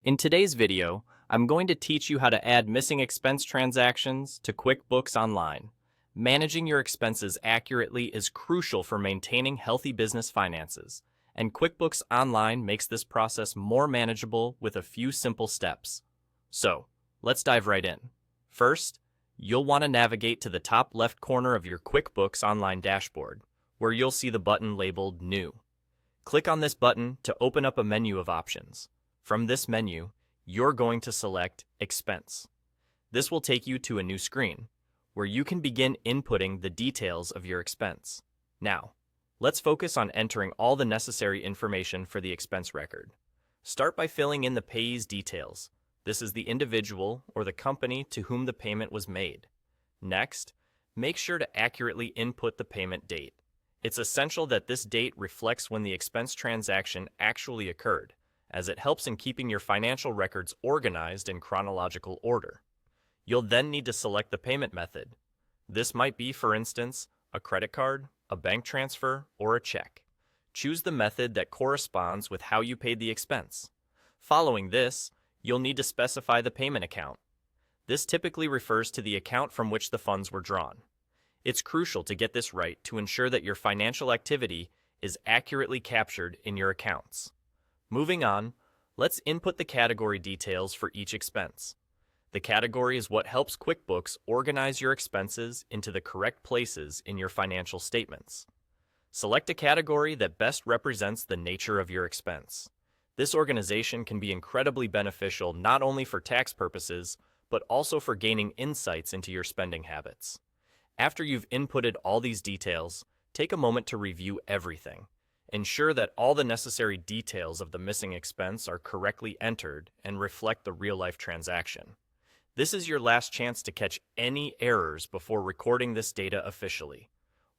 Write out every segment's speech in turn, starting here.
In today's video, I'm going to teach you how to add missing expense transactions to QuickBooks Online. Managing your expenses accurately is crucial for maintaining healthy business finances, and QuickBooks Online makes this process more manageable with a few simple steps. So, let's dive right in. First, you'll want to navigate to the top left corner of your QuickBooks Online dashboard, where you'll see the button labeled New. Click on this button to open up a menu of options. From this menu, you're going to select Expense. This will take you to a new screen, where you can begin inputting the details of your expense. Now, let's focus on entering all the necessary information for the expense record. Start by filling in the payee's details. This is the individual or the company to whom the payment was made. Next, make sure to accurately input the payment date. It's essential that this date reflects when the expense transaction actually occurred, as it helps in keeping your financial records organized in chronological order. You'll then need to select the payment method. This might be, for instance, a credit card, a bank transfer, or a check. Choose the method that corresponds with how you paid the expense. Following this, you'll need to specify the payment account. This typically refers to the account from which the funds were drawn. It's crucial to get this right to ensure that your financial activity is accurately captured in your accounts. Moving on, let's input the category details for each expense. The category is what helps QuickBooks organize your expenses into the correct places in your financial statements. Select a category that best represents the nature of your expense. This organization can be incredibly beneficial not only for tax purposes, but also for gaining insights into your spending habits. After you've inputted all these details, take a moment to review everything. Ensure that all the necessary details of the missing expense are correctly entered and reflect the real-life transaction. This is your last chance to catch any errors before recording this data officially.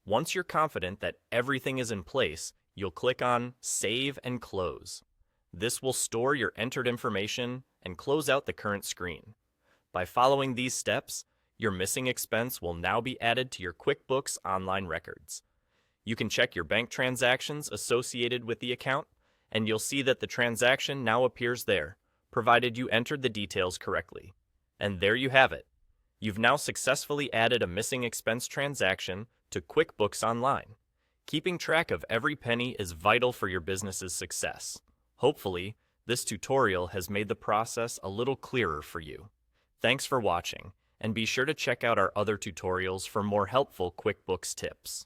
Once you're confident that everything is in place, you'll click on Save and Close. This will store your entered information and close out the current screen. By following these steps, your missing expense will now be added to your QuickBooks Online records. You can check your bank transactions associated with the account, and you'll see that the transaction now appears there, provided you entered the details correctly. And there you have it. You've now successfully added a missing expense transaction to QuickBooks Online. Keeping track of every penny is vital for your business's success. Hopefully, this tutorial has made the process a little clearer for you. Thanks for watching, and be sure to check out our other tutorials for more helpful QuickBooks tips.